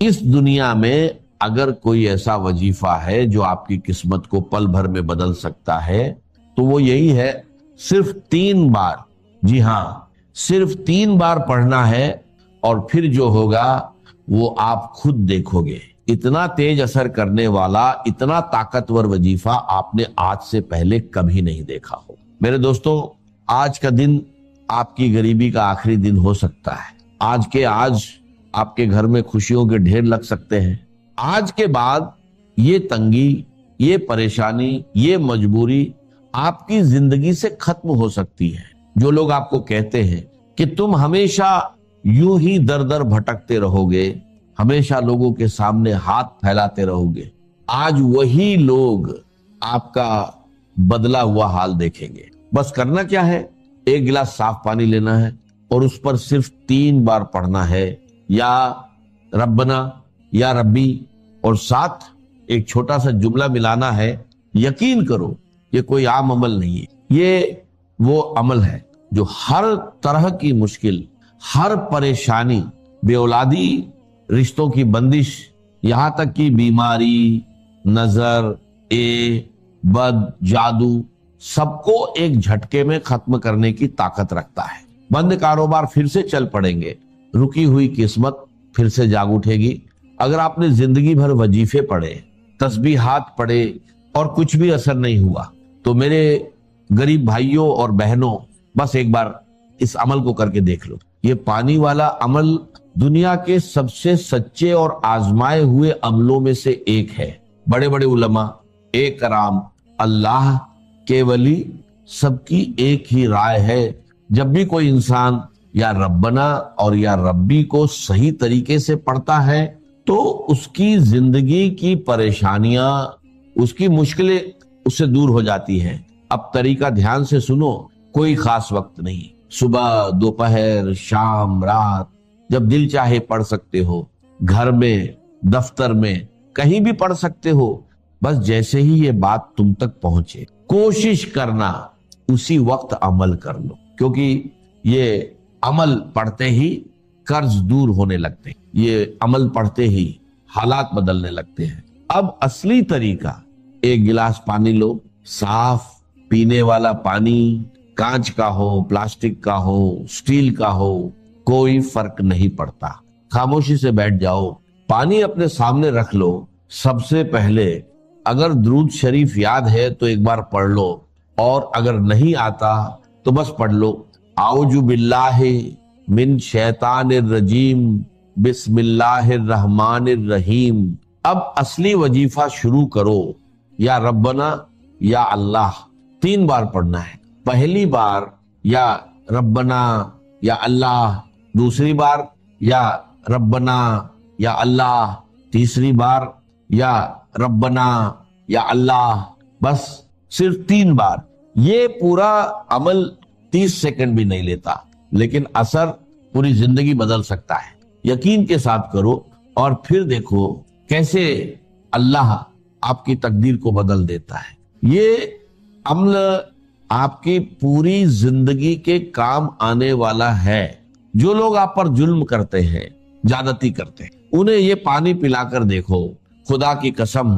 اس دنیا میں اگر کوئی ایسا وظیفہ ہے جو آپ کی قسمت کو پل بھر میں بدل سکتا ہے تو وہ یہی ہے، صرف 3 بار، جی ہاں صرف 3 بار پڑھنا ہے، اور پھر جو ہوگا وہ آپ خود دیکھو گے۔ اتنا تیز اثر کرنے والا، اتنا طاقتور وظیفہ آپ نے آج سے پہلے کبھی نہیں دیکھا ہو۔ میرے دوستو، آج کا دن آپ کی غریبی کا آخری دن ہو سکتا ہے۔ آج کے آج آپ کے گھر میں خوشیوں کے ڈھیر لگ سکتے ہیں۔ آج کے بعد یہ تنگی، یہ پریشانی، یہ مجبوری آپ کی زندگی سے ختم ہو سکتی ہے۔ جو لوگ آپ کو کہتے ہیں کہ تم ہمیشہ یوں ہی در در بھٹکتے رہو گے، ہمیشہ لوگوں کے سامنے ہاتھ پھیلاتے رہو گے، آج وہی لوگ آپ کا بدلا ہوا حال دیکھیں گے۔ بس کرنا کیا ہے، 1 گلاس صاف پانی لینا ہے اور اس پر صرف 3 بار پڑھنا ہے، یا ربنا، یا ربی، اور ساتھ ایک چھوٹا سا جملہ ملانا ہے۔ یقین کرو یہ کوئی عام عمل نہیں ہے، یہ وہ عمل ہے جو ہر طرح کی مشکل، ہر پریشانی، بے اولادی، رشتوں کی بندش، یہاں تک کہ بیماری، نظر، بد، جادو، سب کو ایک جھٹکے میں ختم کرنے کی طاقت رکھتا ہے۔ بند کاروبار پھر سے چل پڑیں گے، رکی ہوئی قسمت پھر سے جاگ اٹھے گی۔ اگر آپ نے زندگی بھر وظیفے پڑھے، تسبیحات پڑھے اور کچھ بھی اثر نہیں ہوا، تو میرے غریب بھائیوں اور بہنوں، بس ایک بار اس عمل کو کر کے دیکھ لو۔ یہ پانی والا عمل دنیا کے سب سے سچے اور آزمائے ہوئے عملوں میں سے ایک ہے۔ بڑے بڑے علماء، کرام، اللہ کے ولی، سب کی ایک ہی رائے ہے، جب بھی کوئی انسان یا ربنا اور یا ربی کو صحیح طریقے سے پڑھتا ہے تو اس کی زندگی کی پریشانیاں، اس کی مشکلیں اس سے دور ہو جاتی ہیں۔ اب طریقہ دھیان سے سنو، کوئی خاص وقت نہیں، صبح، دوپہر، شام، رات، جب دل چاہے پڑھ سکتے ہو، گھر میں، دفتر میں، کہیں بھی پڑھ سکتے ہو، بس جیسے ہی یہ بات تم تک پہنچے کوشش کرنا اسی وقت عمل کر لو، کیونکہ یہ عمل پڑھتے ہی قرض دور ہونے لگتے ہیں، یہ عمل پڑھتے ہی حالات بدلنے لگتے ہیں۔ اب اصلی طریقہ، 1 گلاس پانی لو، صاف پینے والا پانی، کانچ کا ہو، پلاسٹک کا ہو، سٹیل کا ہو، کوئی فرق نہیں پڑتا۔ خاموشی سے بیٹھ جاؤ، پانی اپنے سامنے رکھ لو۔ سب سے پہلے اگر درود شریف یاد ہے تو ایک بار پڑھ لو، اور اگر نہیں آتا تو بس پڑھ لو، اعوذ باللہ من شیطان الرجیم، بسم اللہ الرحمن الرحیم۔ اب اصلی وظیفہ شروع کرو، یا ربنا یا اللہ 3 بار پڑھنا ہے۔ پہلی بار یا ربنا یا اللہ، دوسری بار یا ربنا یا اللہ، تیسری بار یا ربنا یا اللہ، بس صرف 3 بار۔ یہ پورا عمل 30 سیکنڈ بھی نہیں لیتا، لیکن اثر پوری زندگی بدل سکتا ہے۔ یقین کے ساتھ کرو اور پھر دیکھو کیسے اللہ آپ کی تقدیر کو بدل دیتا ہے۔ یہ عمل آپ کی پوری زندگی کے کام آنے والا ہے۔ جو لوگ آپ پر ظلم کرتے ہیں، زیادتی کرتے ہیں، انہیں یہ پانی پلا کر دیکھو، خدا کی قسم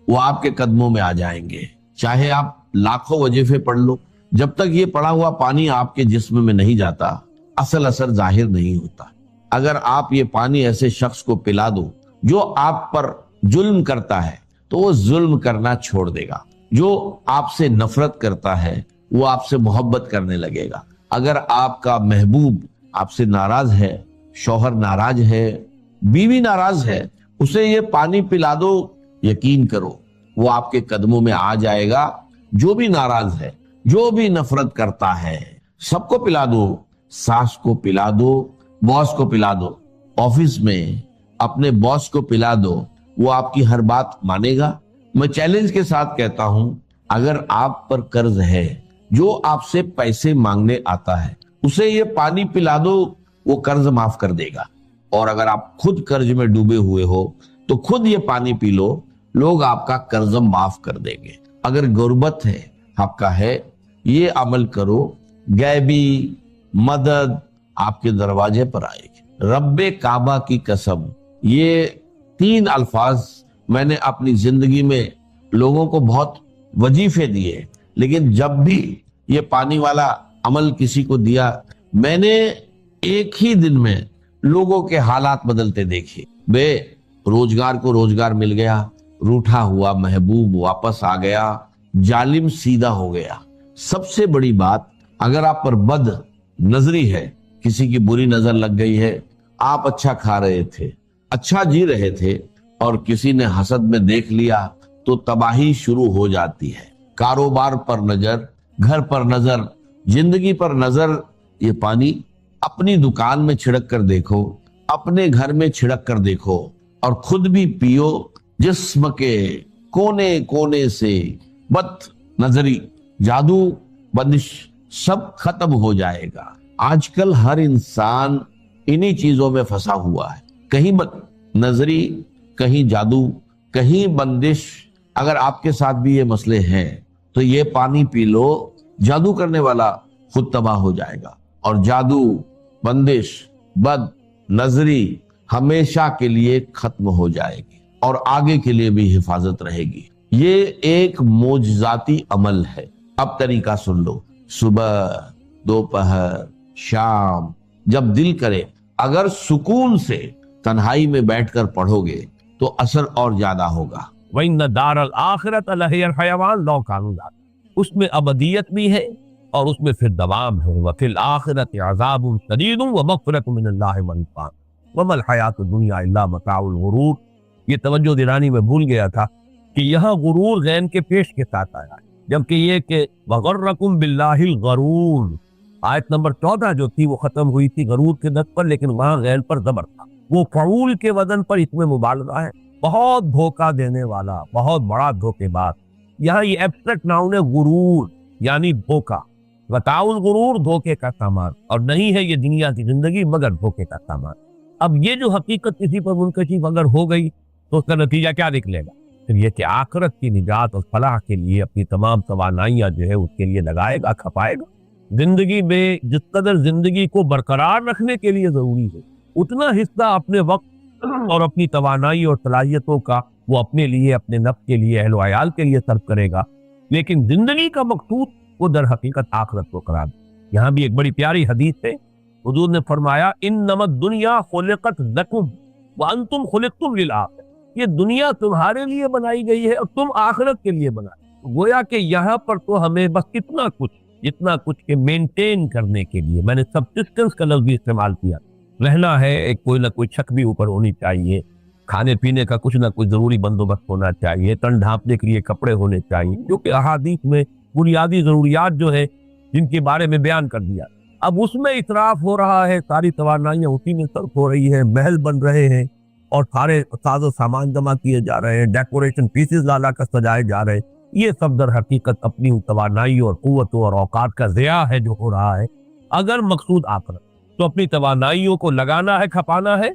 وہ آپ کے قدموں میں آ جائیں گے۔ چاہے آپ لاکھوں وظیفے پڑھ لو، جب تک یہ پڑا ہوا پانی آپ کے جسم میں نہیں جاتا، اصل اثر ظاہر نہیں ہوتا۔ اگر آپ یہ پانی ایسے شخص کو پلا دو جو آپ پر ظلم کرتا ہے، تو وہ ظلم کرنا چھوڑ دے گا۔ جو آپ سے نفرت کرتا ہے وہ آپ سے محبت کرنے لگے گا۔ اگر آپ کا محبوب آپ سے ناراض ہے، شوہر ناراض ہے، بیوی ناراض ہے، اسے یہ پانی پلا دو، یقین کرو وہ آپ کے قدموں میں آ جائے گا۔ جو بھی ناراض ہے، جو بھی نفرت کرتا ہے، سب کو پلا دو، ساس کو پلا دو، باس کو پلا دو، آفس میں اپنے باس کو پلا دو، وہ آپ کی ہر بات مانے گا۔ میں چیلنج کے ساتھ کہتا ہوں، اگر آپ پر قرض ہے، جو آپ سے پیسے مانگنے آتا ہے، اسے یہ پانی پلا دو، وہ قرض معاف کر دے گا۔ اور اگر آپ خود قرض میں ڈوبے ہوئے ہو تو خود یہ پانی پی لو، لوگ آپ کا قرض معاف کر دیں گے۔ اگر غربت ہے، آپ کا ہے، یہ عمل کرو، غیبی مدد آپ کے دروازے پر آئے گی۔ رب کعبہ کی قسم، یہ 3 الفاظ میں نے اپنی زندگی میں لوگوں کو بہت وظیفے دیے، لیکن جب بھی یہ پانی والا عمل کسی کو دیا، میں نے ایک ہی دن میں لوگوں کے حالات بدلتے دیکھے۔ بے روزگار کو روزگار مل گیا، روٹھا ہوا محبوب واپس آ گیا، ظالم سیدھا ہو گیا۔ سب سے بڑی بات، اگر آپ پر بد نظری ہے، کسی کی بری نظر لگ گئی ہے، آپ اچھا کھا رہے تھے، اچھا جی رہے تھے، اور کسی نے حسد میں دیکھ لیا تو تباہی شروع ہو جاتی ہے۔ کاروبار پر نظر، گھر پر نظر، زندگی پر نظر، یہ پانی اپنی دکان میں چھڑک کر دیکھو، اپنے گھر میں چھڑک کر دیکھو، اور خود بھی پیو۔ جسم کے کونے کونے سے بد نظری، جادو، بندش سب ختم ہو جائے گا۔ آج کل ہر انسان انہی چیزوں میں پھنسا ہوا ہے، کہیں بد نظری، کہیں جادو، کہیں بندش۔ اگر آپ کے ساتھ بھی یہ مسئلے ہیں تو یہ پانی پی لو، جادو کرنے والا خود تباہ ہو جائے گا، اور جادو، بندش، بد نظری ہمیشہ کے لیے ختم ہو جائے گی، اور آگے کے لیے بھی حفاظت رہے گی۔ یہ ایک معجزاتی عمل ہے۔ اب طریقہ سن لو، صبح، دوپہر، شام، جب دل کرے، اگر سکون سے تنہائی میں بیٹھ کر پڑھو گے تو اثر اور زیادہ ہوگا۔ وَإِنَّ دَارَ الْآخِرَةَ لَهِيَ الْحَيَوَانُ لَوْ كَانُوا يَعْلَمُونَ، اس میں ابدیت بھی ہے اور اس میں پھر دوام ہے۔ وَفِي الْآخِرَةِ عَذَابٌ شَدِيدٌ وَمَغْفِرَةٌ مِّنَ اللَّهِ وَرِضْوَانٌ وَمَا الْحَيَاةُ الدُّنْيَا إِلَّا مَتَاعُ الْغُرُورِ۔ یہ توجہ دلانی میں بھول گیا تھا کہ یہاں غرور غین کے پیش کے ساتھ آیا ہے، جبکہ یہ کہ وَغَرَّكُمْ بِاللَّهِ الْغَرُورُ، آیت نمبر 14 جو تھی وہ ختم ہوئی تھی غرور کے دت پر، لیکن وہاں غین پر زبر تھا۔ وہ فعول کے وزن پر اس میں مبالغہ ہے، بہت دھوکہ دینے والا، بہت بڑا دھوکے باز۔ یہاں یہ ایبسٹریکٹ ناؤن ہے غرور، یعنی دھوکہ۔ بتاؤ غرور، دھوکے کا سامان، اور نہیں ہے یہ دنیا کی زندگی مگر دھوکے کا سامان۔ اب یہ جو حقیقت کسی پر منکشف اگر ہو گئی تو اس کا نتیجہ کیا نکلے گا؟ پھر یہ کہ آخرت کی نجات اور فلاح کے لیے اپنی تمام توانائیاں جو ہے اس کے لیے لگائے گا، کھپائے گا۔ زندگی میں جس قدر زندگی کو برقرار رکھنے کے لیے ضروری ہے، اتنا حصہ اپنے وقت اور اپنی توانائی اور صلاحیتوں کا وہ اپنے لیے، اپنے نفس کے لیے، اہل و عیال کے لیے صرف کرے گا۔ لیکن زندگی کا مقصود وہ در حقیقت آخرت کو قرار دے۔ یہاں بھی ایک بڑی پیاری حدیث ہے، حضور نے فرمایا انما الدنیا خلقت لکم وانتم خلقتم للآخرہ، یہ دنیا تمہارے لیے بنائی گئی ہے اور تم آخرت کے لیے بنائی۔ گویا کہ یہاں پر تو ہمیں بس اتنا کچھ کہ مینٹین کرنے کے لیے، میں نے سبسسٹنس کا لفظ بھی استعمال کیا، رہنا ہے، ایک کوئی نہ کوئی چھت بھی اوپر ہونی چاہیے، کھانے پینے کا کچھ نہ کچھ ضروری بندوبست ہونا چاہیے، تن ڈھانپنے کے لیے کپڑے ہونے چاہیے، کیونکہ احادیث میں بنیادی ضروریات جو ہے جن کے بارے میں بیان کر دیا۔ اب اس میں اسراف ہو رہا ہے، ساری توانائیاں اسی میں صرف ہو رہی ہیں، محل بن رہے ہیں اور سارے ساز و سامان جمع کیے جا رہے ہیں، ڈیکوریشن پیسز لا کر سجائے جا رہے ہیں۔ یہ سب در حقیقت اپنی توانائی اور قوتوں اور اوقات کا ضیاع ہے جو ہو رہا ہے۔ اگر مقصود آخرت تو اپنی توانائیوں کو لگانا ہے، کھپانا ہے،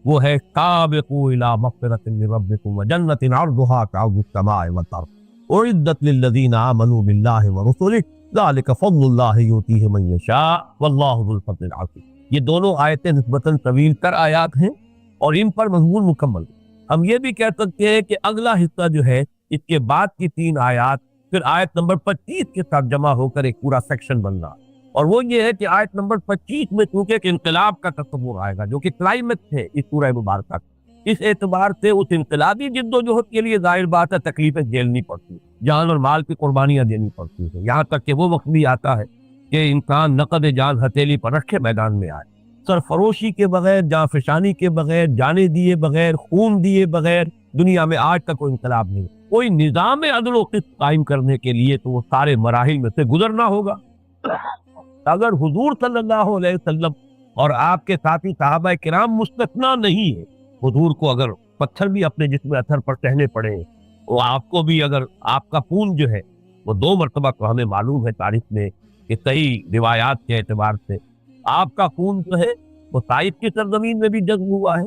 وہ ہے سابقوا الی مغفرۃ من ربکم وجنۃ عرضھا کعرض السماء والارض اعدت للذین آمنوا باللہ ورسلہ ذلک فضل اللہ یؤتیہ من یشاء واللہ ذو الفضل العظیم۔ یہ دونوں آیتیں نسبتاً طویل تر آیات ہیں اور ان پر مضمون مکمل۔ ہم یہ بھی کہہ سکتے ہیں کہ اگلا حصہ جو ہے اس کے بعد کی 3 آیات پھر آیت نمبر 25 کے ساتھ جمع ہو کر ایک پورا سیکشن بن رہا، اور وہ یہ ہے کہ آیت نمبر 25 میں چونکہ ایک انقلاب کا تصور آئے گا جو کہ کلائمیکس ہے اس سورہ مبارکہ، اس اعتبار سے اس انقلابی جد و جہد کے لیے ظاہر بات ہے تکلیفیں جھیلنی پڑتی ہے، جان اور مال کی قربانیاں دینی پڑتی ہے، یہاں تک کہ وہ وقت بھی آتا ہے کہ انسان نقد جان ہتھیلی پر رکھ کے میدان میں آئے، سرفروشی کے بغیر، جان فشانی کے بغیر، جانے دیے بغیر، خون دیے بغیر دنیا میں آج تک کوئی انقلاب نہیں۔ کوئی نظام عدل و قسط قائم کرنے کے لیے تو وہ سارے مراحل میں سے گزرنا ہوگا۔ اگر حضور صلی اللہ علیہ وسلم اور آپ کے ساتھی صحابہ کرام مستثنا نہیں ہے، حضور کو اگر پتھر بھی اپنے جسم اثر پر سہنے پڑے، وہ آپ کو بھی اگر آپ کا خون جو ہے وہ 2 مرتبہ تو ہمیں معلوم ہے تاریخ میں کہ صحیح روایات کے اعتبار سے آپ کا خون جو ہے وہ طائف کی سرزمین میں بھی جذب ہوا ہے،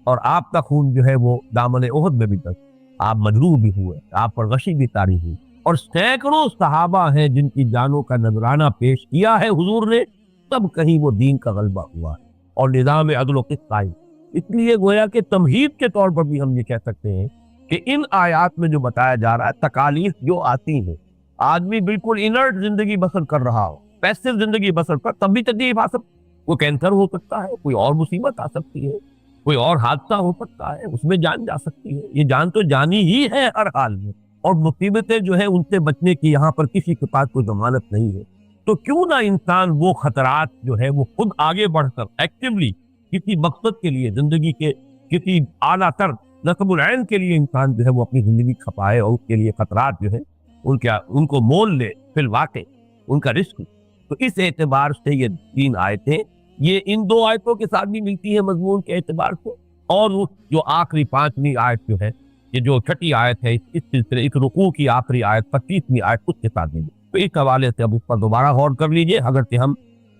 اور آپ کا خون جو ہے وہ دامن احد میں بھی جذب، آپ مجروح بھی ہوئے، آپ پر غشی بھی طاری ہوئی، اور سینکڑوں صحابہ ہیں جن کی جانوں کا نذرانہ پیش کیا ہے حضور نے، تب کہیں وہ دین کا غلبہ ہوا ہے اور نظام عدل و قسط قائم۔ اس لیے گویا کہ تمہید کے طور پر بھی ہم یہ کہہ سکتے ہیں کہ ان آیات میں جو بتایا جا رہا ہے تکالیف جو آتی ہیں، آدمی بالکل انرٹ زندگی بسر کر رہا ہو، پیسو زندگی بسر کر، تب بھی تکلیف آ سکتی، کوئی کینسر ہو سکتا ہے، کوئی اور مصیبت آ سکتی ہے، کوئی اور حادثہ ہو سکتا ہے، اس میں جان جا سکتی ہے، یہ جان تو جانی ہی ہے ہر حال میں، اور مصیبتیں جو ہے ان سے بچنے کی یہاں پر کسی کے پاس کوئی ضمانت نہیں ہے۔ تو کیوں نہ انسان وہ خطرات جو ہے وہ خود آگے بڑھ کر ایکٹیولی کسی مقصد کے لیے، زندگی کے کسی اعلیٰ تر نصب العین کے لیے انسان جو ہے وہ اپنی زندگی کھپائے، اور اس کے لیے خطرات جو ہے ان کو مول لے فی الواقع ان کا رسک۔ تو اس اعتبار سے یہ 3 آیتیں یہ ان 2 آیتوں کے ساتھ بھی ملتی ہیں مضمون کے اعتبار سے، اور وہ جو آخری 5ویں آیت جو ہے، یہ جو 6ٹھی آیت ہے اس سلسلے، اس رکوع کی آخری آیت 25ویں آیت اس کے ساتھ بھی ملتی ہے۔ تو اس حوالے سے اب اس پر دوبارہ غور کر لیجئے، اگرچہ ہم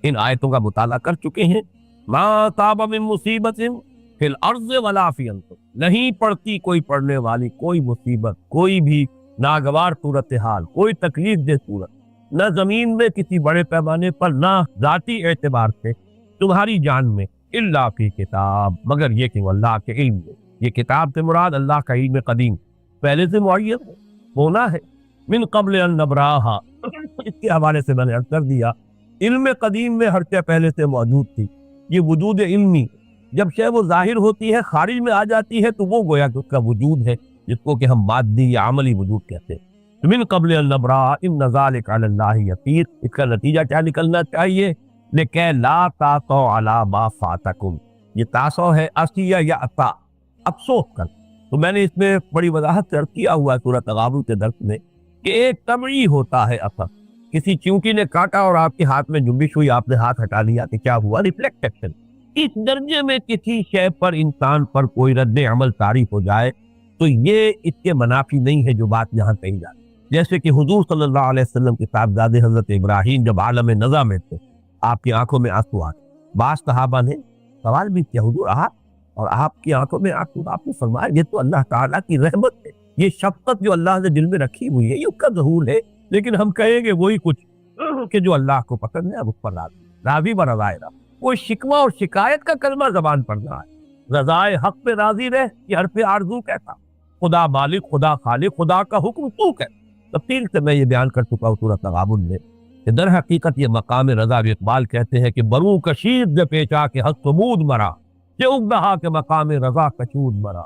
ان آیتوں کا مطالعہ کر چکے ہیں۔ ما صاب من مصیبت فی الارض ولا فی انفسکم، نہیں پڑتی کوئی پڑنے والی کوئی مصیبت، کوئی بھی ناگوار صورتحال، کوئی تکلیف دہ صورت، نہ زمین میں کسی بڑے پیمانے پر، نہ ذاتی اعتبار سے تمہاری جان میں، الا فی کتاب، مگر یہ کہ وہ اللہ کے علم میں۔ یہ کتاب سے مراد اللہ کا علم قدیم، پہلے سے معین ہونا ہے، من قبل ان نبراہا، اس کے حوالے سے میں نے عرض کر دیا علم قدیم میں ہر شے پہلے سے موجود تھی۔ یہ وجود علمی، جب شے وہ ظاہر ہوتی ہے، خارج میں آ جاتی ہے، تو وہ گویا کہ اس کا وجود ہے، جس کو کہ ہم مادی یا عملی وجود کہتے ہیں۔ من قبل ان نبراہا ان ذلک علی اللہ یسیر، اس کا نتیجہ کیا نکلنا چاہیے؟ لکہ لا تاسو علی ما فاتکم، یہ تاسو ہے اسیہ یا عطا، افسوس کر۔ تو میں نے اس میں بڑی وضاحت سے عرض کیا ہوا ہے سورہ تغابن کے درس میں کہ ایک طبعی ہوتا ہے اثر، کسی چونٹی نے کاٹا اور آپ کے ہاتھ میں جنبش ہوئی، آپ نے ہاتھ ہٹا لیا کہ کیا ہوا؟ Reflect action. اس درجے میں کسی شے پر، انسان پر کوئی رد عمل طاری ہو جائے تو یہ اس کے منافی نہیں ہے جو بات یہاں کہی جاتی۔ جیسے کہ حضور صلی اللہ علیہ وسلم کے صاحبزادے حضرت ابراہیم جب عالم نزع میں تھے، آپ کی آنکھوں میں آنسو آتے، بعض صحابہ نے سوال بھی کیا، حضور اور آپ کی آنکھوں میں آنسو، آپ نے فرمایا یہ تو اللہ تعالیٰ کی رحمت ہے، یہ شفقت جو اللہ نے دل میں رکھی ہوئی ہے، یہ اس کا ظہور ہے، لیکن ہم کہیں گے وہی کچھ کہ جو اللہ کو پسند ہے اب اس پر راضی و رضائے رب۔ کوئی شکوہ اور شکایت کا کلمہ زبان پر نہ آئے، رضائے حق پہ راضی رہ، یہ حرف آرزو کہتا، خدا مالک، خدا خالق، خدا کا حکم تو کہتا۔ تفصیل سے میں یہ بیان کر چکا ہوں سورۃ تغابن میں کہ در حقیقت یہ مقام رضا بھی اقبال کہتے ہیں کہ برو کشید ز پیچا کے حق سمود مرا، کہ اگدہا کے مقام رضا کشود مرا۔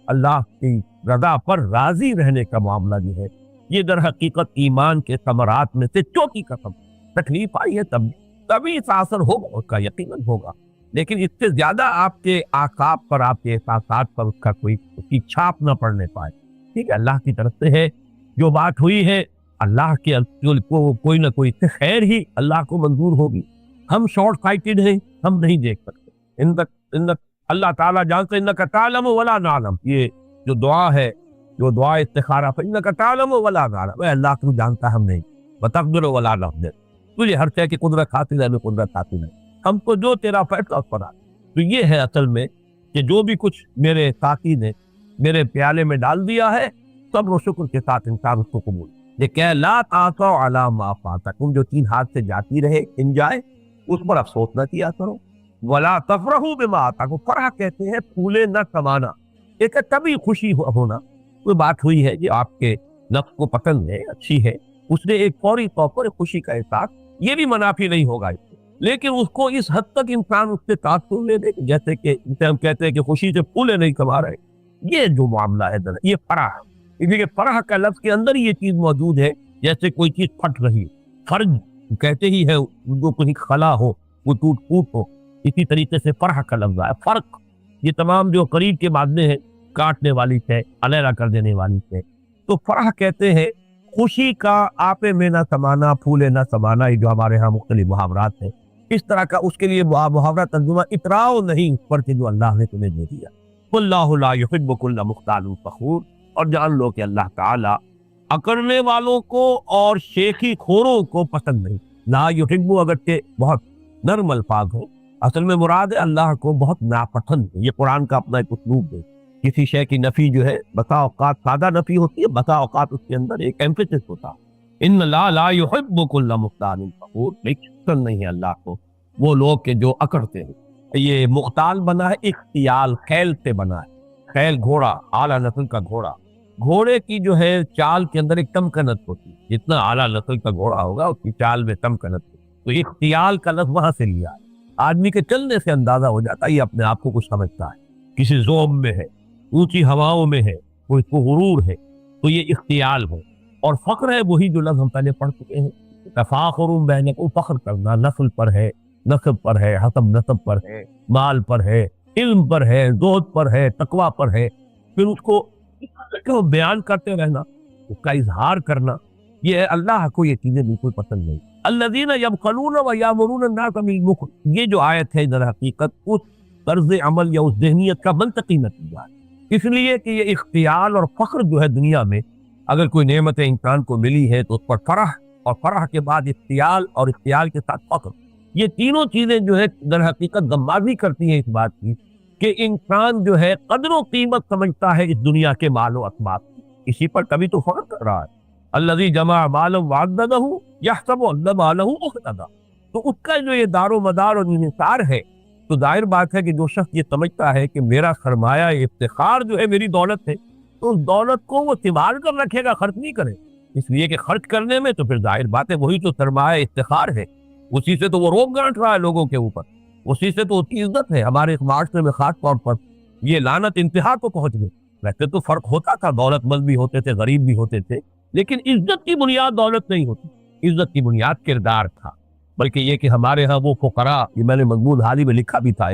اللہ کی رضا پر راضی رہنے کا معاملہ جو ہے، یہ در حقیقت ایمان کے ثمرات میں سے چوتھی قسم۔ تکلیف آئی ہے تبھی اس کا اثر ہوگا، اس کا یقیناً ہوگا، لیکن اس سے زیادہ آپ کے اعصاب پر، آپ کے احساسات پر اس کی چھاپ نہ پڑنے پائے۔ ٹھیک ہے، اللہ کی طرف سے ہے، جو بات ہوئی ہے اللہ کے کوئی نہ کوئی خیر ہی اللہ کو منظور ہوگی۔ ہم شارٹ سائٹڈ ہیں، ہم نہیں دیکھ سکتے۔ اللہ تعالیٰ جانتے انک تعلم ولا نعلم، یہ جو دعا ہے، جو دعا استخارہ، انک تعلم ولا نعلم، اے اللہ تو جانتا ہم نہیں، وتقدر ولا نقدر، تجھے ہر شے کی قدرت حاصل ہے، ہمیں قدرت حاصل ہے، ہم کو جو تیرا فیصلہ اس پر آتا۔ تو یہ ہے اصل میں کہ جو بھی کچھ میرے ساتھی نے میرے پیالے میں ڈال دیا ہے، صبر و شکر کے ساتھ انسان اس کو قبول۔ یہ کہ لا تاسو علی ما فاتکم، جو 3 ہاتھ سے جاتی رہے ان جائے، اس پر افسوس نہ کیا کرو۔ ولا تفرحوا بما آتاکم، فرح کہتے ہیں پھولے نہ سمانا، ایک کبھی خوشی ہونا، کوئی بات ہوئی ہے جو آپ کے نفس کو پسند ہے، اچھی ہے، اس نے ایک فوری طور پر خوشی کا احساس، یہ بھی منافی نہیں ہوگا اس سے، لیکن اس کو اس حد تک انسان اس سے تاثر لے دے جیسے کہ ہم کہتے ہیں کہ خوشی سے پھولے نہیں سما رہے، یہ جو معاملہ ہے یہ فرح ہے۔ اس لیے فرح کا لفظ کے اندر یہ چیز موجود ہے، جیسے کوئی چیز پھٹ رہی ہے، فرج کہتے ہی ہے جو کوئی خلا ہو، وہ ٹوٹ پھوٹ ہو، اسی طریقے سے فرح کا لفظ ہے، فرق۔ یہ تمام جو قریب کے مادے ہیں، کاٹنے والی سے، علیحدہ کر دینے والی سے، تو فرح کہتے ہیں خوشی کا آپے میں نہ سمانا، پھولے نہ سمانا، یہ جو ہمارے ہاں مختلف محاورات ہیں، اس طرح کا اس کے لیے محاورہ ترجمہ اتراؤ نہیں اس پر کہ جو اللہ نے تمہیں دے دیا۔ واللہ لا یحب کل مختال فخور، اور جان لو کہ اللہ تعالیٰ اکڑنے والوں کو اور شیخی خوروں کو پسند نہیں۔ لا یحب اگرچہ بہت نرم الفاظ ہو، اصل میں مراد ہے اللہ کو بہت ناپسند ہے۔ یہ قرآن کا اپنا ایک اسلوب ہے، کسی شے کی نفی جو ہے بسا اوقات سادہ نفی ہوتی ہے، بسا اوقات اس کے اندر ایک ایمفیسس ہوتا ہے۔ ان اللہ لا یحب کل مختال فخور، پسند نہیں ہے اللہ کو وہ لوگ کہ جو اکڑتے ہیں۔ یہ مختال بنا ہے اختیال، خیل سے بنا ہے، خیل گھوڑا، اعلیٰ نسل کا گھوڑا، گھوڑے کی جو ہے چال کے اندر ایک تمکنت ہوتی ہے، جتنا اعلیٰ نسل کا گھوڑا ہوگا اس کی چال میں تمکنت ہوتی ہے، تو اختیال کا لفظ وہاں سے لیا ہے۔ آدمی کے چلنے سے اندازہ ہو جاتا ہے یہ اپنے آپ کو کچھ سمجھتا ہے، کسی زوم میں ہے، اونچی ہواؤں میں ہے، کوئی کو غرور ہے، تو یہ اختیال ہو۔ اور فخر ہے وہی جو لفظ ہم پہلے پڑھ چکے ہیں، تفاخر بینکم، فخر کرنا نسل پر ہے، نسب پر ہے، حسب نسب پر ہے، مال پر ہے، علم پر ہے، زہد پر ہے، تقوی پر ہے، پھر اس کو بیان کرتے رہنا، اس کا اظہار کرنا، یہ ہے۔ اللہ کو یہ چیزیں بالکل پسند نہیں۔ الذین یبخلون ویامرون الناس بالبخل، یہ جو آیت ہے در حقیقت اس طرز عمل یا اس ذہنیت کا منطقی نتیجہ ہے، اس لیے کہ یہ اختیال اور فخر جو ہے دنیا میں اگر کوئی نعمت انسان کو ملی ہے تو اس پر فرح، اور فرح کے بعد اختیال، اور اختیال کے ساتھ فخر، یہ تینوں چیزیں جو ہے در حقیقت غمازی کرتی ہیں اس بات کی کہ انسان جو ہے قدر و قیمت سمجھتا ہے اس دنیا کے مال و اسباب کی، اسی پر کبھی تو فخر کر رہا ہے۔ الذی جمع مالا وعددہ یحسب ان مالہ اخلدہ، تو اس کا جو یہ دار و مدار اور انحصار ہے، تو ظاہر بات ہے کہ جو شخص یہ سمجھتا ہے کہ میرا سرمایہ افتخار جو ہے میری دولت ہے، تو اس دولت کو وہ سنبھال کر رکھے گا، خرچ نہیں کرے، اس لیے کہ خرچ کرنے میں تو پھر ظاہر بات ہے وہی تو سرمایہ افتخار ہے، اسی سے تو وہ روک گانٹ رہا ہے لوگوں کے اوپر، اسی سے تو اس کی عزت ہے۔ ہمارے معاشرے میں خاص طور پر یہ لعنت انتہا کو پہنچ گئی۔ ویسے تو فرق ہوتا تھا، دولت مند بھی ہوتے تھے، غریب بھی ہوتے تھے، لیکن عزت کی بنیاد دولت نہیں ہوتی، عزت کی بنیاد کردار تھا۔ بلکہ یہ کہ ہمارے ہاں وہ فقراء، یہ میں نے مضمون حال ہی میں لکھا بھی تھا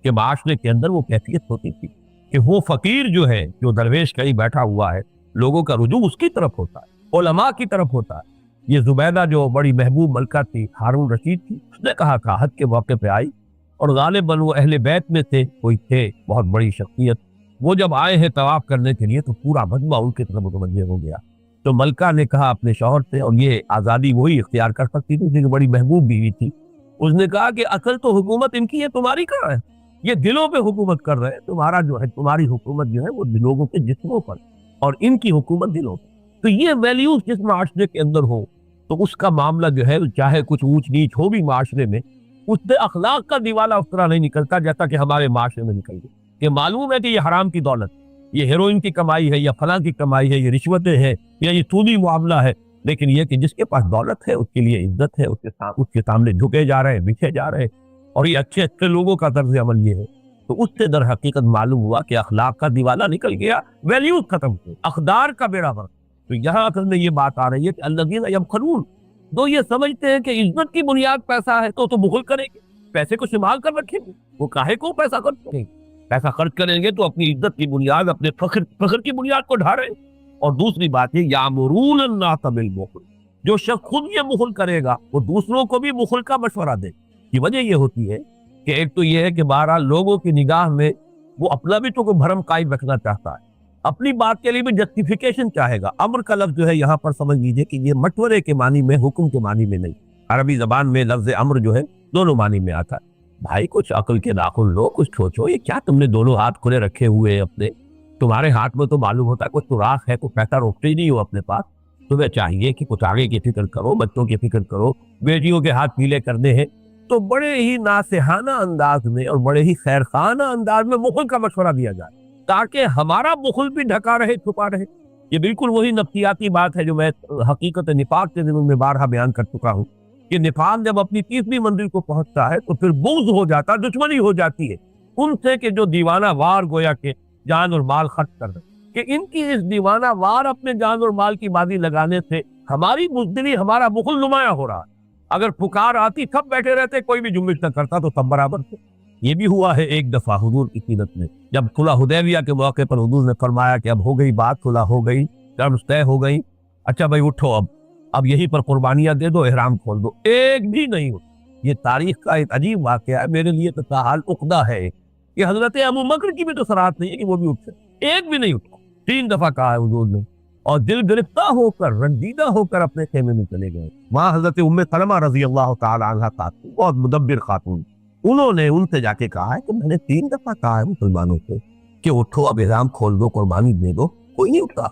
کہ معاشرے کے اندر وہ کیفیت ہوتی تھی کہ وہ فقیر جو ہے، جو درویش کہیں بیٹھا ہوا ہے، لوگوں کا رجوع اس کی طرف ہوتا ہے، علماء کی طرف ہوتا ہے۔ یہ زبیدہ جو بڑی محبوب ملکہ تھی، ہارون رشید تھی، اس نے کہا کہ حج کے موقع پہ آئی، اور غالباً وہ اہل بیت میں سے کوئی تھے بہت بڑی شخصیت، وہ جب آئے ہیں طواف کرنے کے لیے تو پورا مجمع ان کی طرف متوجہ ہو گیا۔ تو ملکہ نے کہا اپنے شوہر سے، اور یہ آزادی وہی اختیار کر سکتی تھی کیونکہ بڑی محبوب بیوی تھی، اس نے کہا کہ اصل تو حکومت ان کی ہے، تمہاری کہاں ہے؟ یہ دلوں پہ حکومت کر رہے ہیں، تمہارا جو ہے، تمہاری حکومت جو ہے وہ لوگوں کے جسموں پر، اور ان کی حکومت دلوں پہ۔ تو یہ ویلیوز جس معاشرے کے اندر ہو تو اس کا معاملہ جو ہے چاہے کچھ اونچ نیچ ہو بھی معاشرے میں، اس سے اخلاق کا دیوالہ اس طرح نہیں نکلتا جیسا کہ ہمارے معاشرے میں نکل گیا، کہ معلوم ہے کہ یہ حرام کی دولت، یہ ہیروئن کی کمائی ہے، یا فلاں کی کمائی ہے، یہ رشوتیں ہیں، یا یہ سودی معاملہ ہے، لیکن یہ کہ جس کے پاس دولت ہے اس کے لیے عزت ہے، اس کے سامنے جھکے جا رہے ہیں، بچھے جا رہے ہیں، اور یہ اچھے اچھے لوگوں کا طرز عمل یہ ہے۔ تو اس سے در حقیقت معلوم ہوا کہ اخلاق کا دیوالہ نکل گیا، ویلیوز ختم ہوئے، اقدار کا بیڑا غرق۔ تو یہاں اصل میں یہ بات آ رہی ہے کہ الذین یبخلون، دو یہ سمجھتے ہیں کہ عزت کی بنیاد پیسہ ہے تو بخل کریں گے، پیسے کو سنبھال کر رکھیں گے، وہ کاہے کو پیسہ خرچ کریں گے؟ پیسہ خرچ کریں گے تو اپنی عزت کی بنیاد، اپنے فخر کی بنیاد کو ڈھاریں۔ اور دوسری بات یہ یامرون الناس بالبخل، جو شخص خود یہ بخل کرے گا وہ دوسروں کو بھی بخل کا مشورہ دے۔ کی وجہ یہ ہوتی ہے کہ ایک تو یہ ہے کہ بہرحال لوگوں کی نگاہ میں وہ اپنا بھی تو کوئی بھرم قائم رکھنا چاہتا ہے، اپنی بات کے لیے بھی جسٹیفیکیشن چاہے گا۔ امر کا لفظ جو ہے یہاں پر سمجھ لیجئے کہ یہ مشورے کے معنی میں، حکم کے معنی میں نہیں، عربی زبان میں لفظ امر جو ہے دونوں معنی میں آتا ہے۔ بھائی کچھ عقل کے ناخن لو، کچھ سوچو، یہ کیا تم نے دونوں ہاتھ کھلے رکھے ہوئے ہیں اپنے؟ تمہارے ہاتھ میں تو معلوم ہوتا ہے کچھ سوراخ ہے، کچھ پیسہ روکتے ہی نہیں ہو اپنے پاس، تمہیں چاہیے کہ کچھ آگے کی فکر کرو، بچوں کی فکر کرو، بیٹیوں کے ہاتھ پیلے کرنے ہیں، تو بڑے ہی ناصحانہ انداز میں اور بڑے ہی خیرخانہ انداز میں بخل کا مشورہ دیا جائے تاکہ ہمارا بخل بھی ڈھکا رہے، چھپا رہے۔ یہ بالکل وہی نفسیاتی بات ہے جو میں حقیقت نفاق کے ضمن میں بارہا بیان کر چکا ہوں کہ نفاق جب اپنی تیسری منزل کو پہنچتا ہے تو پھر بغض ہو جاتا، دشمنی ہو جاتی ہے ان سے کہ جو دیوانہ وار گویا کہ جان اور مال خرچ کر رہے، کہ ان کی اس دیوانہ وار اپنے جان اور مال کی بازی لگانے سے ہماری بزدلی، ہمارا بخل نمایاں ہو رہا ہے۔ اگر پکار آتی سب بیٹھے رہتے، کوئی بھی جنبش نہ کرتا تو سب برابر تھے۔ یہ بھی ہوا ہے ایک دفعہ حضور کی سیرت میں، جب صلح حدیبیہ کے موقع پر حضور نے فرمایا کہ اب ہو گئی بات، صلح ہو گئی، ٹرمز طے ہو گئی، اچھا بھائی اٹھو، اب یہی پر قربانیاں دے دو، احرام کھول دو، ایک بھی نہیں ہوتا۔ یہ تاریخ کا ایک عجیب واقعہ ہے، میرے لیے تو تاحال عقدہ ہے کہ حضرت ابو بکر کی بھی تو صراحت نہیں ہے کہ وہ بھی اٹھ سکے، ایک بھی نہیں اٹھا۔ 3 دفعہ کہا ہے حضور نے، اور دل گرفتہ ہو کر، رنجیدہ ہو کر اپنے خیمے میں چلے گئے۔ وہاں حضرت ام سلمہ رضی اللہ تعالی عنہا خاتون، بہت مدبر خاتون، انہوں نے ان سے جا کے کہا ہے کہ میں نے 3 دفعہ کہا ہے مسلمانوں سے کہ اٹھو، اب احرام کھول دو، قربانی دے دو، کوئی نہیں اٹھا۔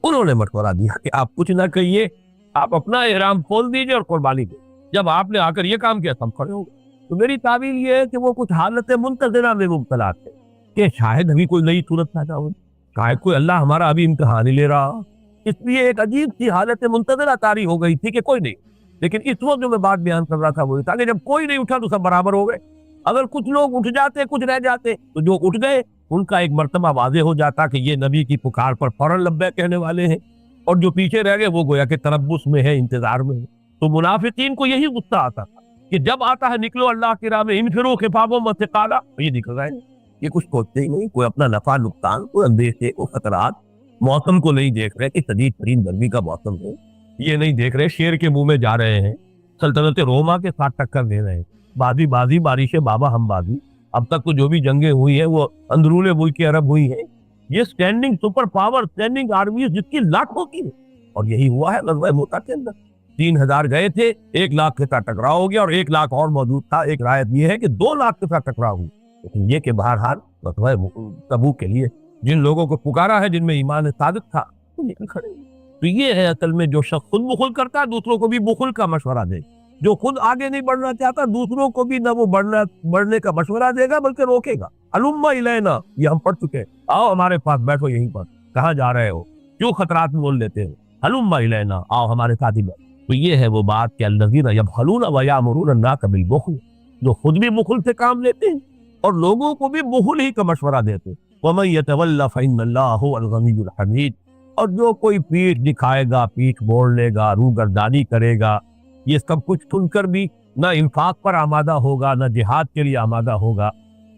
انہوں نے مشورہ دیا کہ آپ کچھ نہ کہیے، آپ اپنا احرام کھول دیجئے اور قربانی دے۔ جب آپ نے آ کر یہ کام کیا سب کھڑے ہو گئے، تو میری تعبیر یہ ہے کہ وہ کچھ حالت منتظرہ میں مبتلا تھے کہ شاید ابھی کوئی نئی صورت پیدا ہو، شاید کوئی اللہ ہمارا ابھی امتحان ہی لے رہا، اس لیے ایک عجیب سی حالت منتظرہ طاری ہو گئی تھی کہ کوئی نہیں. لیکن اس وقت جو میں بات بیان کر رہا تھا وہ تھا کہ جب کوئی نہیں اٹھا تو سب برابر ہو گئے. اگر کچھ لوگ اٹھ جاتے کچھ رہ جاتے تو جو اٹھ گئے ان کا ایک مرتبہ واضح ہو جاتا کہ یہ نبی کی پکار پر فوراً لبیک کہنے والے ہیں، اور جو پیچھے رہ گئے وہ گویا کہ تربص میں ہے، انتظار میں ہے. تو منافقین کو یہی غصہ آتا تھا کہ جب آتا ہے نکلو اللہ کی راہ میں، انفروا خفافا وثقالا، یہ نکل رہے ہیں، یہ کچھ سوچتے ہی نہیں، کوئی اپنا نفع نقصان، کوئی اندیشے، کوئی خطرات، موسم کو نہیں دیکھ رہے کہ شدید ترین گرمی کا موسم ہے، یہ نہیں دیکھ رہے شیر کے منہ میں جا رہے ہیں، سلطنت روما کے ساتھ ٹکر دے رہے ہیں، بازی بازی بارش بابا ہم بازی. اب تک تو جو بھی جنگیں ہوئی ہیں وہ اندرون ملک عرب ہوئی ہیں، یہ standing super power, standing armies جس کی لاکھوں کی ہے. اور یہی ہوا ہے غزوہ موتا کے اندر. 3000 گئے تھے، 1 لاکھ کے ساتھ ٹکراؤ ہو گیا، اور 1 لاکھ اور موجود تھا. ایک روایت یہ ہے کہ 2 لاکھ کے ساتھ ٹکراؤ ہوئی. لیکن یہ کہ بہرحال غزوہ تبوک کے لیے جن لوگوں کو پکارا ہے، جن میں ایمان صادق تھا، وہ نکل کھڑے. تو یہ ہے اصل میں جو شخص خود بخل کرتا ہے دوسروں کو بھی بخل کا مشورہ دے، جو خود آگے نہیں بڑھنا چاہتا دوسروں کو بھی نہ وہ بڑھنے کا مشورہ دے گا بلکہ روکے گا. الم الینا، یہ ہم پڑھ چکے، آؤ ہمارے پاس بیٹھو یہیں پر، کہاں جا رہے ہو، کیوں خطرات میں مول لیتے ہو، الم الینا، آؤ ہمارے ساتھ ہی بیٹھو. تو یہ ہے وہ بات کہ الذین یبخلون ویامرون الناس بالبخل، جو خود بھی بخل سے کام لیتے ہیں اور لوگوں کو بھی بخل ہی کا مشورہ دیتے ہیں. ومن یتولی فإن اللہ هو الغنی الحمید، اور جو کوئی پیٹھ دکھائے گا، پیٹھ موڑ لے گا، روگردانی کرے گا، یہ سب کچھ سن کر بھی نہ انفاق پر آمادہ ہوگا نہ جہاد کے لیے آمادہ ہوگا،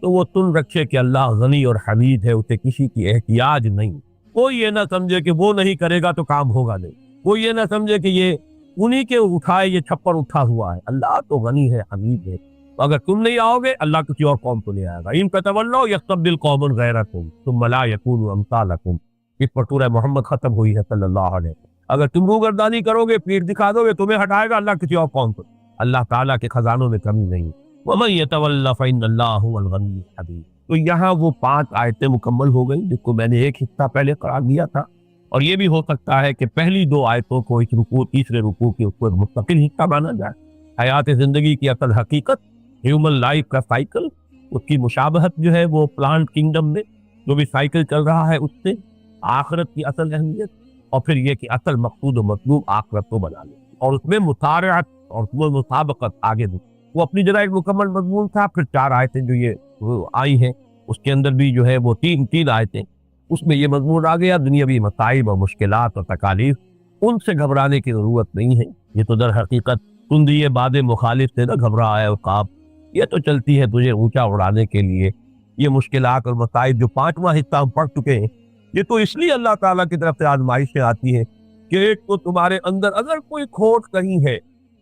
تو وہ سن رکھے کہ اللہ غنی اور حمید ہے، اسے کسی کی احتیاج نہیں. کوئی یہ نہ سمجھے کہ وہ نہیں کرے گا تو کام ہوگا نہیں، کوئی یہ نہ سمجھے کہ یہ انہی کے اٹھائے یہ چھپر اٹھا ہوا ہے. اللہ تو غنی ہے، حمید ہے. اگر تم نہیں آؤ گے اللہ کسی اور قوم کو لے آئے گا. ان تولوا یستبدل قوما غیرکم ثم لا یکونوا امثالکم. اس پر سورہ محمد ختم ہوئی ہے صلی اللہ علیہ وسلم. اگر تم روگردانی کرو گے، پیٹ دکھا دو گے، تمہیں ہٹائے گا اللہ کسی اور قوم کو. اللہ تعالیٰ کے خزانوں میں کمی نہیں. ومن یتولی فإن اللہ هو الغنی الحمید. تو یہاں وہ 5 آیتیں مکمل ہو گئی جس کو میں نے ایک حصہ پہلے قرار دیا تھا. اور یہ بھی ہو سکتا ہے کہ پہلی 2 آیتوں کو اس رکوع تیسرے رکوع کے اس کو مستقل حصہ مانا جائے. حیات زندگی کی اصل حقیقت، ہیومن لائف کا سائیکل، اس کی مشابہت جو ہے وہ پلانٹ کنگڈم میں جو بھی سائیکل چل رہا ہے اس سے، آخرت کی اصل اہمیت، اور پھر یہ کہ اصل مقصود و مطلوب آخرت کو بنا لے، اور اس میں مسارعت اور اس میں مسابقت آگے دو. وہ اپنی جگہ ایک مکمل مضمون تھا. پھر 4 آیتیں جو یہ آئی ہیں اس کے اندر بھی جو ہے وہ 3 آیتیں، اس میں یہ مضمون آ گیا. دنیاوی مصائب اور مشکلات اور تکالیف، ان سے گھبرانے کی ضرورت نہیں ہے. یہ تو در حقیقت تندیے باد مخالف سے نہ گھبرا ہے عقاب، یہ تو چلتی ہے تجھے اونچا اڑانے کے لیے. یہ مشکلات اور مصائب جو 5واں حصہ ہم پڑھ چکے ہیں، یہ تو اس لیے اللہ تعالیٰ کی طرف سے آزمائشیں آتی ہیں کہ ایک تو تمہارے اندر اگر کوئی کھوٹ کہیں ہے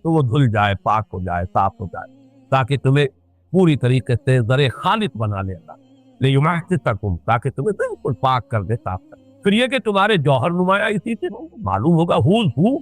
تو وہ دھل جائے، پاک ہو جائے، صاف ہو جائے، تاکہ تمہیں پوری طریقے سے زر خالص بنا لے اللہ، لیمحصکم، تاکہ تمہیں بالکل پاک کر دے، صاف کر دے. پھر یہ کہ تمہارے جوہر نمایاں اسی سے معلوم ہوگا who's who،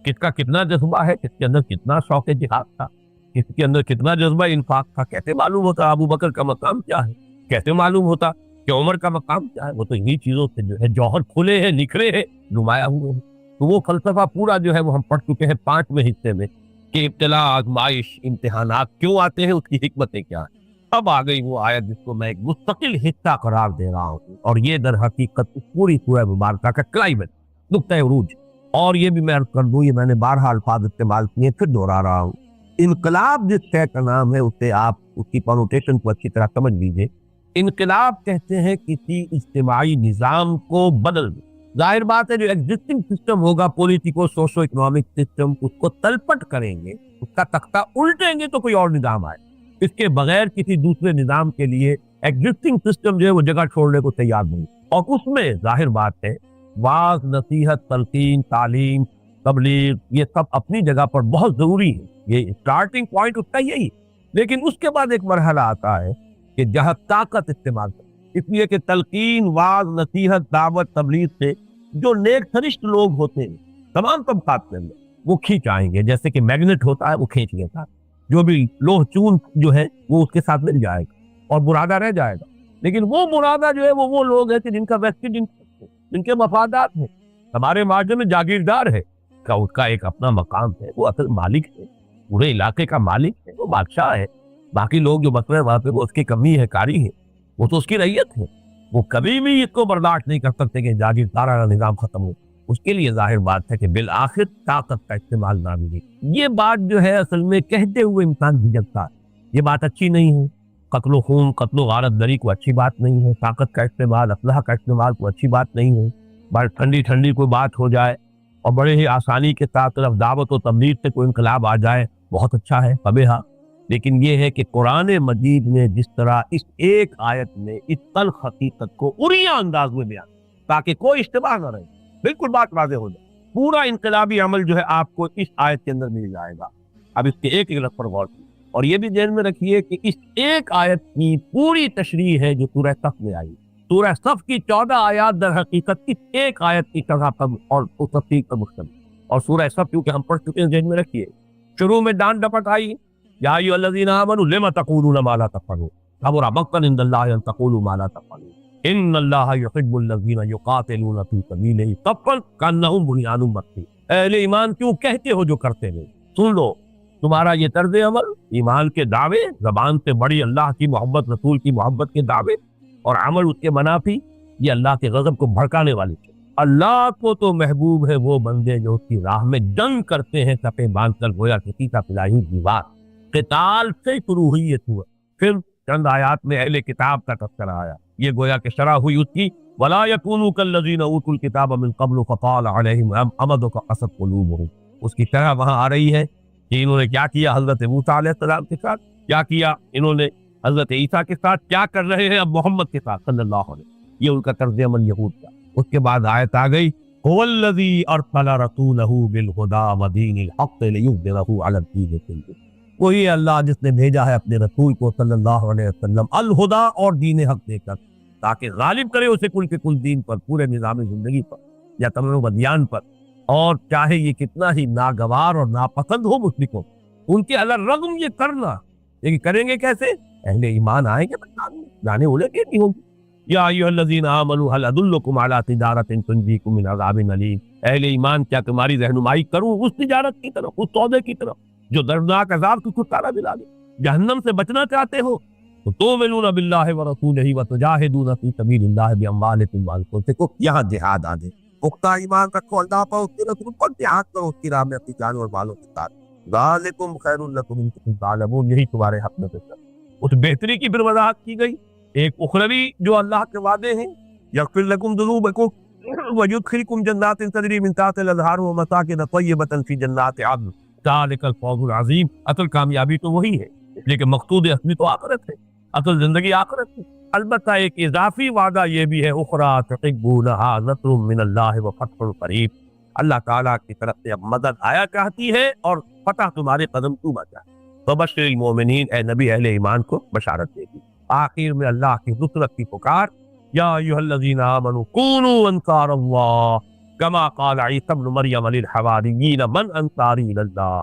کس کا کتنا جذبہ ہے، کس کے اندر کتنا شوق جہاد تھا، کس کے اندر کتنا جذبہ انفاق تھا. کیسے معلوم ہوتا ابو بکر کا مقام کیا ہے، کیسے معلوم ہوتا کہ عمر کا مقام کیا ہے. وہ تو انہی چیزوں سے جو ہے جوہر کھلے ہیں، نکھرے ہیں، نمایاں ہوئے ہیں. تو وہ فلسفہ پورا جو ہے وہ ہم پڑھ چکے ہیں 5ویں حصے میں کہ ابتلا، آزمائش، امتحانات کیوں آتے ہیں، اس کی حکمتیں کیا ہیں. اب آ گئی وہ آیت جس کو میں ایک مستقل حصہ قرار دے رہا ہوں، اور یہ در حقیقت پوری سورہ مبارکہ کا کلائمیکس، نقطہ عروج. اور یہ بھی میں عرض کر دوں، یہ میں نے بارہا الفاظ استعمال کیے، پھر دوہرا رہا ہوں. انقلاب جس شے کا نام ہے اسے آپ اس کی پرونوٹیشن کو اچھی طرح سمجھ لیجیے. انقلاب کہتے ہیں کسی اجتماعی نظام کو بدل دیں. ظاہر بات ہے جو ایگزسٹنگ سسٹم ہوگا، پولیٹیکو سوشو اکنامک سسٹم، اس کو تلپٹ کریں گے، اس کا تختہ الٹیں گے تو کوئی اور نظام آئے. اس کے بغیر کسی دوسرے نظام کے لیے ایگزسٹنگ سسٹم جو ہے وہ جگہ چھوڑنے کو تیار نہیں. اور اس میں ظاہر بات ہے واعظ، نصیحت، تلقین، تعلیم، تبلیغ، یہ سب اپنی جگہ پر بہت ضروری ہے. یہ اسٹارٹنگ پوائنٹ اس کا یہی. لیکن اس کے بعد ایک مرحلہ آتا ہے کہ جہاں طاقت استعمال کریں، اس لیے کہ تلقین، واعظ، نصیحت، دعوت، تبلیغ سے جو نیک سرشت لوگ ہوتے ہیں تمام طبقات کے اندر، وہ کھینچ آئیں گے. جیسے کہ میگنیٹ ہوتا ہے، وہ کھینچ لیتا ہے. جو بھی لوہ چون جو ہے وہ اس کے ساتھ مل جائے گا اور مرادہ رہ جائے گا. لیکن وہ مرادہ جو ہے وہ لوگ ہیں کہ جن کا ویسٹڈ انٹرسٹ ہے، جن کے مفادات ہیں. ہمارے معاشرے میں جاگیردار ہے اس کا ایک اپنا مقام ہے، وہ اصل مالک ہے، پورے علاقے کا مالک ہے، وہ بادشاہ ہے. باقی لوگ جو بس رہے ہیں وہاں پہ وہ اس کی کمی ہے، کاری ہے، وہ تو اس کی رعیت ہے، وہ کبھی بھی اس کو برداشت نہیں کر سکتے کہ جاگیردارانہ کا نظام ختم ہو۔ اس کے لیے ظاہر بات ہے کہ بالآخر طاقت کا استعمال نہ ملے۔ یہ بات جو ہے اصل میں کہتے ہوئے انسان جھجکتا ہے، یہ بات اچھی نہیں ہے۔ قتل و خون، قتل و غارت دری کو اچھی بات نہیں ہے، طاقت کا استعمال، اسلحہ کا استعمال کو اچھی بات نہیں ہے۔ بس ٹھنڈی ٹھنڈی کوئی بات ہو جائے اور بڑے ہی آسانی کے ساتھ طرف دعوت و تبلیغ سے کوئی انقلاب آ جائے، بہت اچھا ہے، فبہا۔ لیکن یہ ہے کہ قرآن مجید نے جس طرح اس ایک آیت میں اس تلخ حقیقت کو عریاں انداز میں بیان، تاکہ کوئی اشتباہ نہ رہے، بالکل بات واضح ہو جائے، پورا انقلابی عمل جو ہے آپ کو اس آیت کے اندر مل جائے گا۔ اب اس کے ایک لفظ پر غور کیجیے، اور یہ بھی ذہن میں رکھیے کہ اس ایک آیت کی پوری تشریح ہے جو سورہ صف میں آئی۔ سورہ صف کی 14 آیات در حقیقت اس ایک آیت کی شرح پر اور تفصیل پر مشتمل، اور سورہ صف کیونکہ ہم پڑھ چکے ہیں، ذہن میں رکھیے، شروع میں ڈانٹ ڈپٹ آئی، یا ایھا الذین آمنوا لم تقولون ما لا تفعلون، کبر مقتا عند اللہ ان تقولوا ما لا تفعلون، ان اللہ یحب الذین یقاتلون فی سبیلہ صفا کانہم بنیان مرصوص۔ اہل ایمان کیوں کہتے ہو جو کرتے نہیں؟ سن لو، تمہارا یہ طرز عمل، ایمان کے دعوے، زبان سے بڑی اللہ کی محبت، رسول کی محبت کے دعوے، اور عمل اس کے منافی، یہ اللہ کے غضب کو بھڑکانے والی چیز۔ اللہ کو تو محبوب ہے وہ بندے جو اس کی راہ میں جنگ کرتے ہیں صفیں باندھ کر، گویا کسی کا پلائی دیوار۔ قتال سے شروع ہوئی یہ سورت، پھر چند آیات میں اہل کتاب کا تذکرہ آیا، یہ گویا کہ شرح ہوئی اس کی وَلَا يَكُونُوا كَالَّذِينَ أُوتُوا الْكِتَابَ مِن قَبْلُ فَطَالَ عَلَيْهِمُ الْأَمَدُ فَقَسَتْ قُلُوبُهُمْ، اس کی طرح وہاں آ رہی ہے کہ انہوں نے کیا کیا حضرت موسیٰ علیہ السلام کے ساتھ، کیا کیا انہوں نے حضرت عیسیٰ کے ساتھ، کیا کر رہے ہیں اب محمد کے ساتھ صلی اللہ علیہ وسلم، یہ ان کا طرز عمل یہود کا۔ اس کے بعد آیت آ گئی هُوَ الَّذِي أَرْسَلَ رَسُولَهُ بِالْهُدَىٰ وَدِينِ الْحَقِّ لِيُظْهِرَهُ عَلَى الدِّينِ كُلِّهِ، وہی اللہ جس نے بھیجا ہے اپنے رسول کو صلی اللہ علیہ وسلم الہدا اور دین حق دے کر، تاکہ غالب کرے اسے کل کے کل دین پر، پورے نظام زندگی پر یا تمام ادیان پر، اور چاہے یہ کتنا ہی ناگوار اور ناپسند ہو مشرکوں، ان کے الرغم یہ کرنا، لیکن کریں گے کیسے؟ اہل ایمان آئیں گے جانے اولے کے نہیں ہوگی۔ یا ایھا الذین آمنوا هل ادلکم علی تجارۃ تنجیکم من عذاب علیم، اہل ایمان کیا تمہاری رہنمائی کروں اس تجارت کی طرف، اس سودے کی طرف جو دردناک عذاب کو چھٹکارا دلا دے؟ جہنم سے بچنا چاہتے ہو تو تؤمنون باللہ ورسولہ وتجاہدون فی سبیل اللہ باموالکم وانفسکم، یہاں جہاد آ دے، پختہ ایمان رکھو اللہ پر، اس کے رسول پر، جہاد کرو اس کی راہ میں اپنی جان اور مالوں کے ساتھ، ذالکم خیر لکم ان کنتم تعلمون، یہی تمہارے حق میں بہتر۔ اس بہتری کی پھر وضاحت کی گئی، ایک اخروی جو اللہ کے وعدے ہیں، یغفر لکم ذنوبکم ویدخلکم جنات تجری من تحتہا الانہار ومساکن طیبۃ فی جنات عدن ذالک الفوز العظیم۔ اصل کامیابی تو وہی ہے، لیکن مقصود اصلی تو آخرت ہے، اصل زندگی آخرت ہے۔ البتہ ایک اضافی وعدہ یہ بھی ہے، اخریٰ تحبونہا نصر من اللہ وفتح قریب، اللہ تعالیٰ کی طرف سے اب مدد آیا چاہتی ہے اور فتح تمہارے قدم چوما چاہتی ہے۔ فبشر المومنین، اے نبی اہل ایمان کو بشارت دے دی۔ آخر میں اللہ کی نصرت کی پکار، یا ایھا الذین آمنوا کونوا انصار اللہ کما قال عیسی ابن مریم للحواریین من انصاری الی اللہ،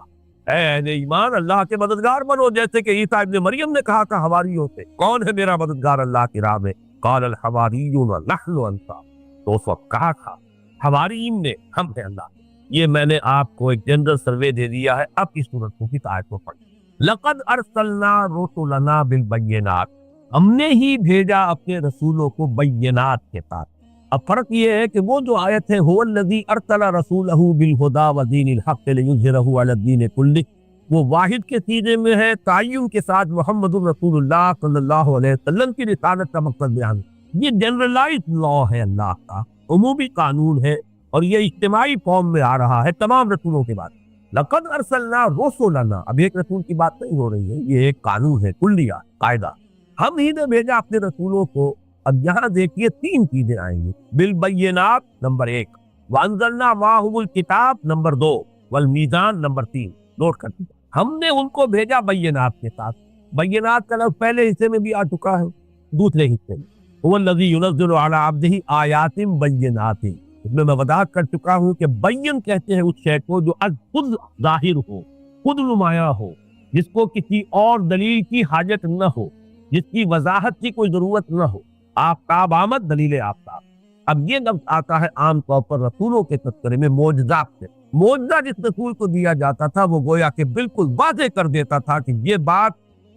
اے اہل ایمان اللہ کے مددگار بنو، جیسے کہ عیسیٰ ابن مریم نے کہا تھا حواریوں سے، کون ہے میرا مددگار اللہ کی راہ میں؟ قال الحواریون نحن انصار، تو اس وقت کہا تھا حوارین نے، ہم ہیں اللہ۔ یہ میں نے آپ کو ایک جنرل سروے دے دیا ہے، اب اس صورت کی آیت کو پڑھیں۔ لقد ارسلنا رسلنا بالبینات، ہم نے ہی بھیجا اپنے رسولوں کو بینات کے ساتھ۔ اب فرق یہ ہے کہ وہ جو آیت ہے هو الذی ارسل رسولہ بالہدی ودین الحق لیظہرہ علی الدین کلہ، وہ واحد کے سیغے میں ہے، تعین کے ساتھ محمد الرسول اللہ صلی اللہ علیہ وسلم کی رسالت کا مقصد بیان۔ یہ جنرلائز لا ہے، اللہ کا عمومی قانون ہے، اور یہ اجتماعی فارم میں آ رہا ہے تمام رسولوں کے بعد۔ لقد ارسلنا رسلنا، اب ایک رسول کی بات نہیں ہو رہی ہے، یہ ایک قانون ہے، کلیہ، قاعدہ، ہم ہی نے بھیجا اپنے رسولوں کو۔ اب یہاں دیکھیے تین چیزیں آئیں گی، بالبینات نمبر 1، وانزلنا معہم الکتاب نمبر 2، والمیزان نمبر 3، نوٹ کر دیجیے۔ ہم نے ان کو بھیجا بینات کے ساتھ۔ بینات کا لفظ پہلے حصے میں بھی آ چکا ہے، دوسرے حصے میں هو الذی ینزل علی عبدہ آیات بینات، اس میں وضاحت کر چکا ہوں کہ بین کہتے ہیں اس شے کو جو از خود ظاہر ہو، خود نمایاں ہو، جس کو کسی اور دلیل کی حاجت نہ ہو، جس کی وضاحت کی کوئی ضرورت نہ ہو۔ آفتاب آمد، دلیل آفتاب۔ اب یہ لفظ آتا ہے عام طور پر رسولوں کے تذکرے میں معجزات سے۔ معجزہ جس رسول کو دیا جاتا تھا وہ گویا کہ بالکل واضح کر دیتا تھا کہ یہ بات